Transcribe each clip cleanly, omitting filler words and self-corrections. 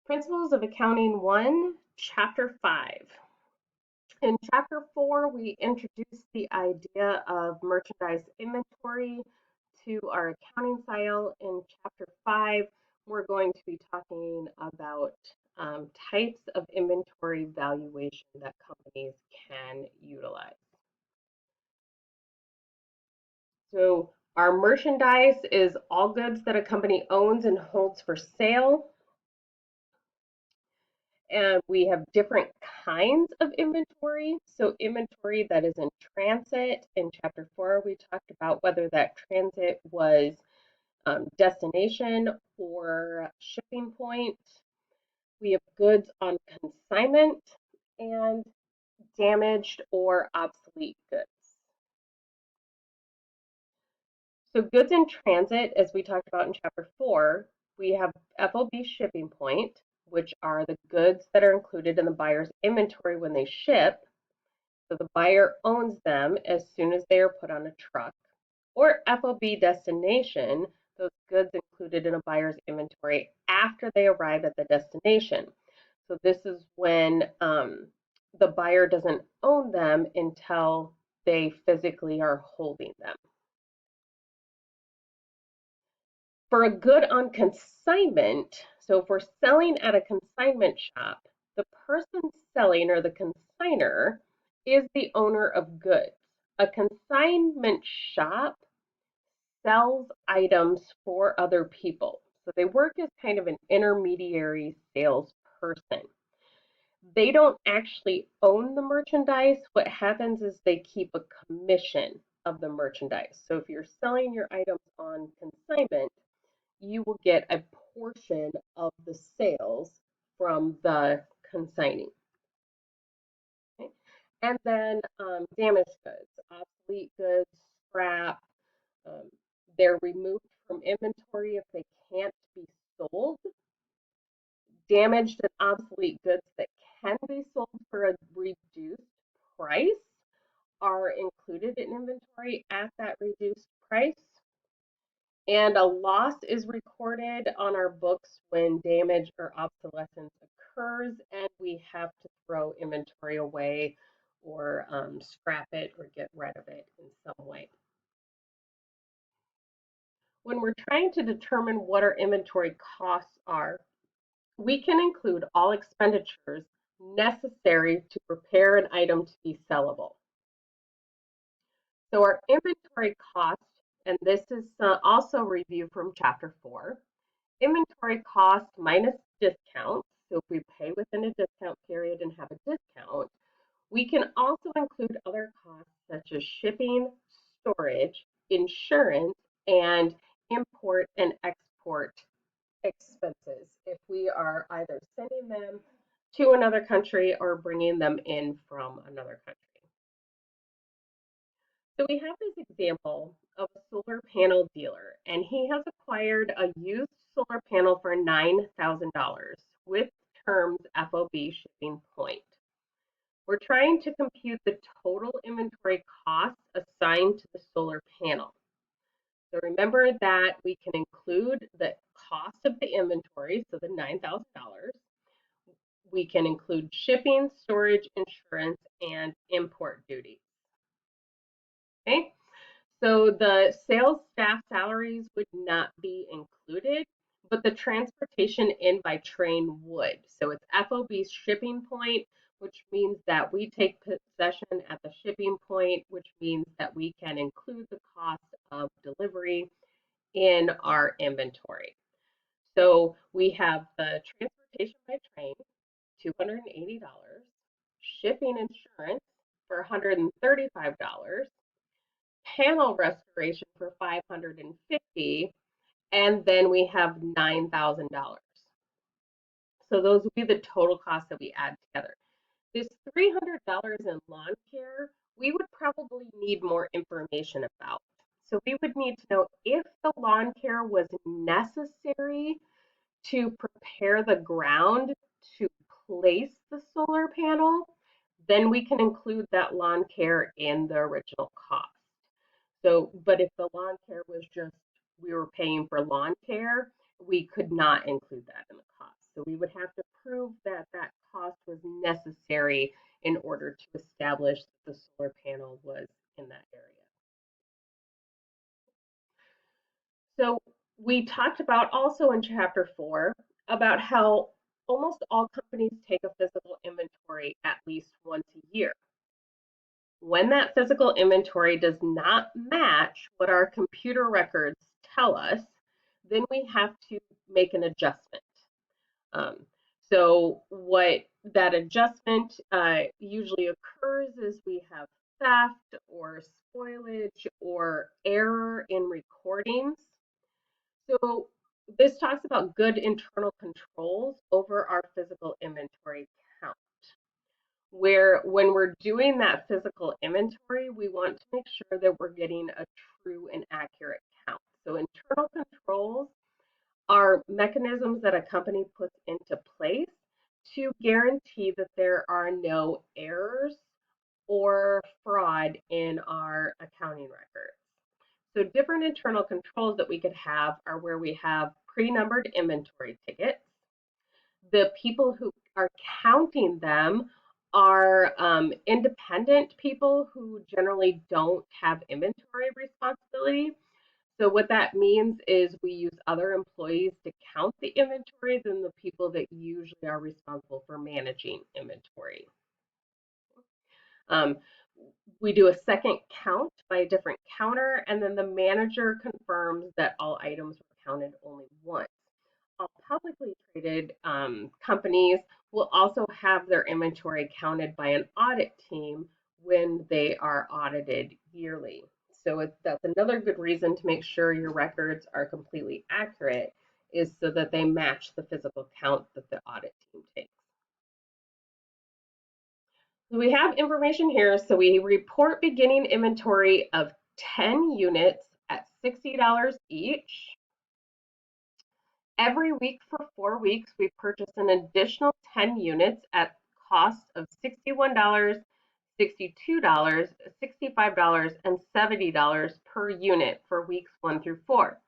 Principles of Accounting 1, Chapter 5. In Chapter 4, we introduced the idea of merchandise inventory to our accounting style. In Chapter 5, we're going to be talking about types of inventory valuation that companies can utilize. So, our merchandise is all goods that a company owns and holds for sale. And we have different kinds of inventory. So inventory that is in transit. In chapter 4, we talked about whether that transit was destination or shipping point. We have goods on consignment and damaged or obsolete goods. So goods in transit, as we talked about in chapter 4, we have FOB shipping point, which are the goods that are included in the buyer's inventory when they ship. So the buyer owns them as soon as they are put on a truck. Or FOB destination, those goods included in a buyer's inventory after they arrive at the destination. So this is when the buyer doesn't own them until they physically are holding them. For a good on consignment, so if we're selling at a consignment shop, the person selling or the consigner is the owner of goods. A consignment shop sells items for other people. So they work as kind of an intermediary salesperson. They don't actually own the merchandise. What happens is they keep a commission of the merchandise. So if you're selling your items on consignment, you will get a portion of the sales from the consigning. Okay? And then damaged goods, obsolete goods, scrap, um, they're removed from inventory if they can't be sold. Damaged and obsolete goods that can be sold for a reduced price are included in inventory at that reduced price. And a loss is recorded on our books when damage or obsolescence occurs, and we have to throw inventory away or scrap it or get rid of it in some way. When we're trying to determine what our inventory costs are, we can include all expenditures necessary to prepare an item to be sellable. So our inventory cost, and this is also review from chapter 4, inventory cost minus discount. So if we pay within a discount period and have a discount, we can also include other costs such as shipping, storage, insurance, and import and export expenses if we are either sending them to another country or bringing them in from another country. So we have this example of a solar panel dealer, and he has acquired a used solar panel for $9,000 with terms FOB shipping point. We're trying to compute the total inventory cost assigned to the solar panel. So remember that we can include the cost of the inventory, so the $9,000. We can include shipping, storage, insurance, and import duties. Okay, so the sales staff salaries would not be included, but the transportation in by train would. So it's FOB shipping point, which means that we take possession at the shipping point, which means that we can include the cost of delivery in our inventory. So we have the transportation by train, $280, shipping insurance for $135, panel restoration for $550, and then we have $9,000. So those would be the total costs that we add together. This $300 in lawn care, we would probably need more information about. So we would need to know if the lawn care was necessary to prepare the ground to place the solar panel, then we can include that lawn care in the original cost. So, but if the lawn care was just we were paying for lawn care, we could not include that in the cost. So we would have to prove that that cost was necessary in order to establish that the solar panel was in that area. So we talked about also in chapter 4 about how almost all companies take a physical inventory at least once a year. When that physical inventory does not match what our computer records tell us, then we have to make an adjustment. Um, so what that adjustment usually occurs is we have theft or spoilage or error in recordings. So this talks about good internal controls over our physical inventory count, where when we're doing that physical inventory, we want to make sure that we're getting a true and accurate count. So internal controls are mechanisms that a company puts into place to guarantee that there are no errors or fraud in our accounting records. So different internal controls that we could have are where we have pre-numbered inventory tickets. The people who are counting them are independent people who generally don't have inventory responsibility. So what that means is we use other employees to count the inventory than the people that usually are responsible for managing inventory. Um, we do a second count by a different counter, and then the manager confirms that all items were counted only once. All publicly traded companies will also have their inventory counted by an audit team when they are audited yearly. So that's another good reason to make sure your records are completely accurate, is so that they match the physical count that the audit team takes. We have information here. So we report beginning inventory of 10 units at $60 each. Every week for 4 weeks, we purchase an additional 10 units at cost of $61, $62, $65, and $70 per unit for weeks 1 through 4.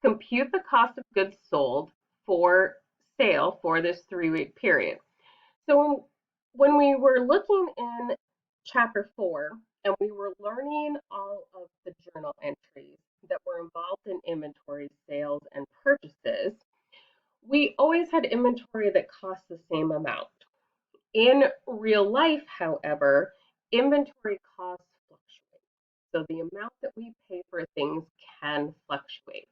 Compute the cost of goods sold for sale for this 3-week period. So when we were looking in chapter 4 and we were learning all of the journal entries that were involved in inventory, sales, and purchases, we always had inventory that cost the same amount. In real life, however, inventory costs fluctuate. So the amount that we pay for things can fluctuate.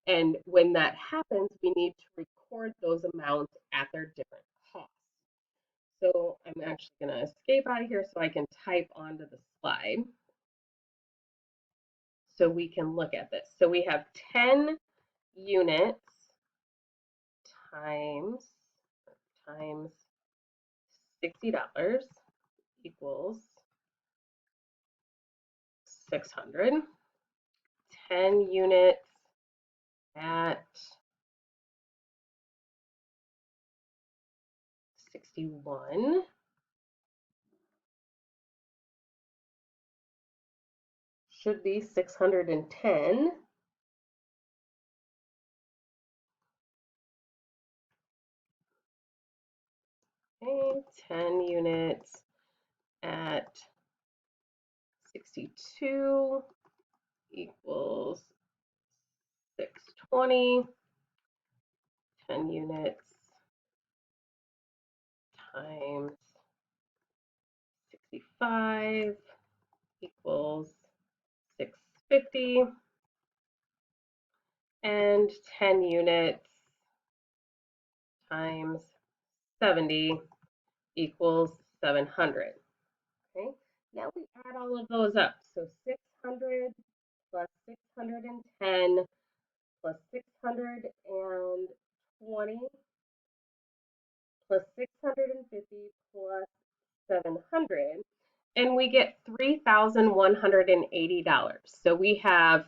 And when that happens, we need to record those amounts at their different costs. So I'm actually going to escape out of here so I can type onto the slide so we can look at this. So we have 10 units times $60 equals 600. 10 units at 61 should be 610. Okay, 10 units at 62 equals 620. 10 units times 65 equals 650. And 10 units times 70 equals 700. Okay, now we add all of those up. So 600 plus 610 plus 620 plus 650 plus 700, and we get $3,180. So we have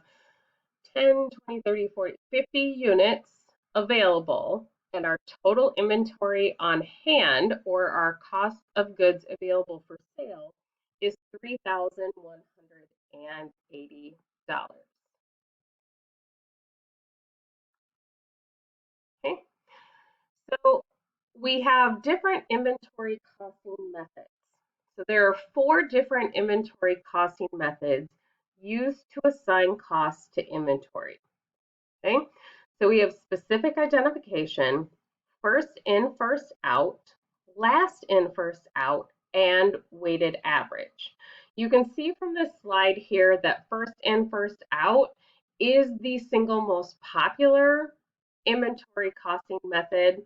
10, 20, 30, 40, 50 units available, and our total inventory on hand, or our cost of goods available for sale, is $3,180. Okay, so We have different inventory costing methods. So there are 4 different inventory costing methods used to assign costs to inventory. Okay, so we have specific identification, first in, first out, last in, first out, and weighted average. You can see from this slide here that first in, first out is the single most popular inventory costing method,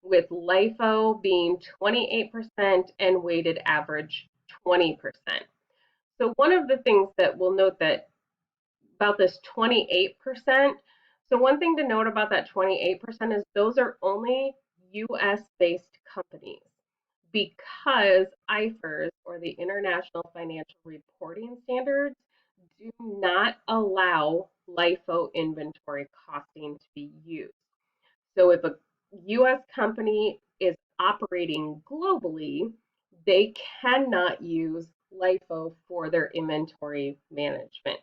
with LIFO being 28% and weighted average 20%. So one of the things that we'll note that about this 28%. So one thing to note about that 28% is those are only US based companies, because IFRS, or the International Financial Reporting Standards, do not allow LIFO inventory costing to be used. So if a US company is operating globally, they cannot use LIFO for their inventory management.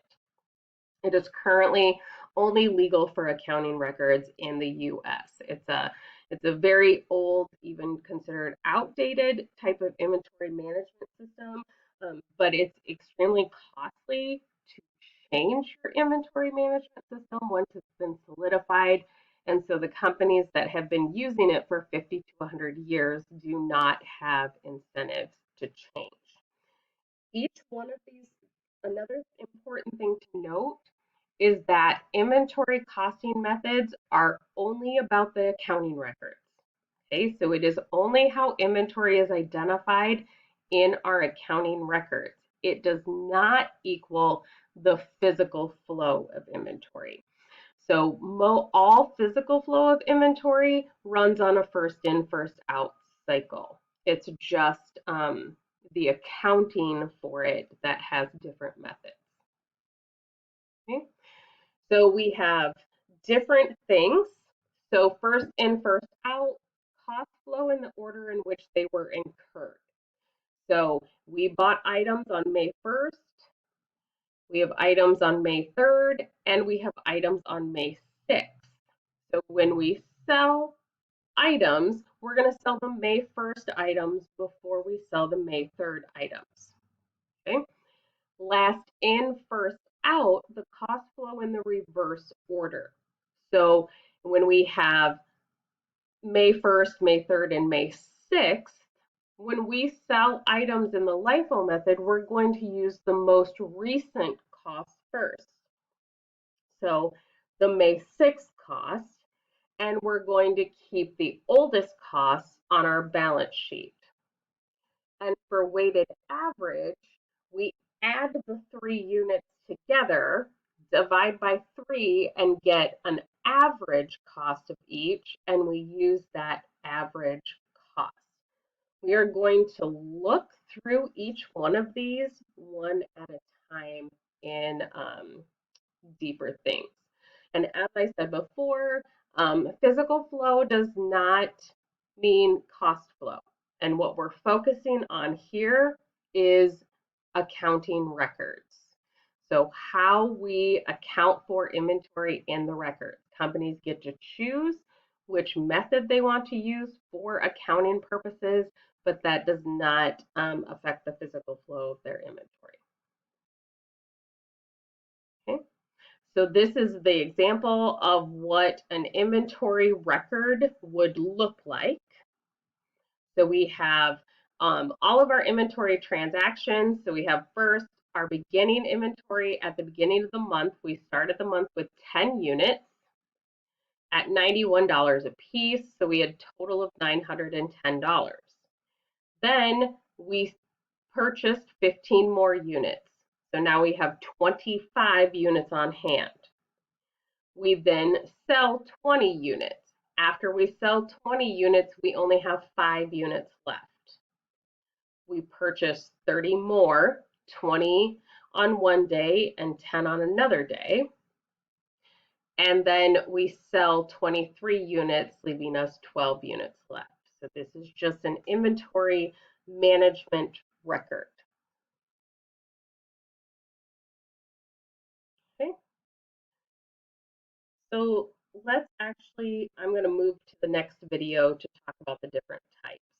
It is currently only legal for accounting records in the US. It's a very old, even considered outdated type of inventory management system, but it's extremely costly to change your inventory management system once it's been solidified. And so the companies that have been using it for 50 to 100 years do not have incentives to change. Each one of these, another important thing to note is that inventory costing methods are only about the accounting records. Okay, so it is only how inventory is identified in our accounting records. It does not equal the physical flow of inventory. So all physical flow of inventory runs on a first in, first out cycle. It's just the accounting for it that has different methods. Okay? So we have different things. So first in, first out, costs flow in the order in which they were incurred. So we bought items on May 1st, we have items on May 3rd, and we have items on May 6th. So when we sell items, we're going to sell the May 1st items before we sell the May 3rd items. Okay? Last in, first out, the cost flow in the reverse order. So when we have May 1st, May 3rd, and May 6th, when we sell items in the LIFO method, we're going to use the most recent cost first. So the May 6th cost, and we're going to keep the oldest costs on our balance sheet. And for weighted average, we add the 3 units together, divide by 3, and get an average cost of each, and we use that average cost. We are going to look through each one of these one at a time in deeper things. And as I said before, physical flow does not mean cost flow. And what we're focusing on here is accounting records. So how we account for inventory in the record. Companies get to choose which method they want to use for accounting purposes, but that does not affect the physical flow of their inventory. Okay. So this is the example of what an inventory record would look like. So we have all of our inventory transactions. So we have first our beginning inventory at the beginning of the month. We started the month with 10 units at $91 a piece. So we had a total of $910. Then we purchased 15 more units. So now we have 25 units on hand. We then sell 20 units. After we sell 20 units, we only have 5 units left. We purchase 30 more, 20 on one day and 10 on another day. And then we sell 23 units, leaving us 12 units left. So this is just an inventory management record. Okay. So I'm going to move to the next video to talk about the different types.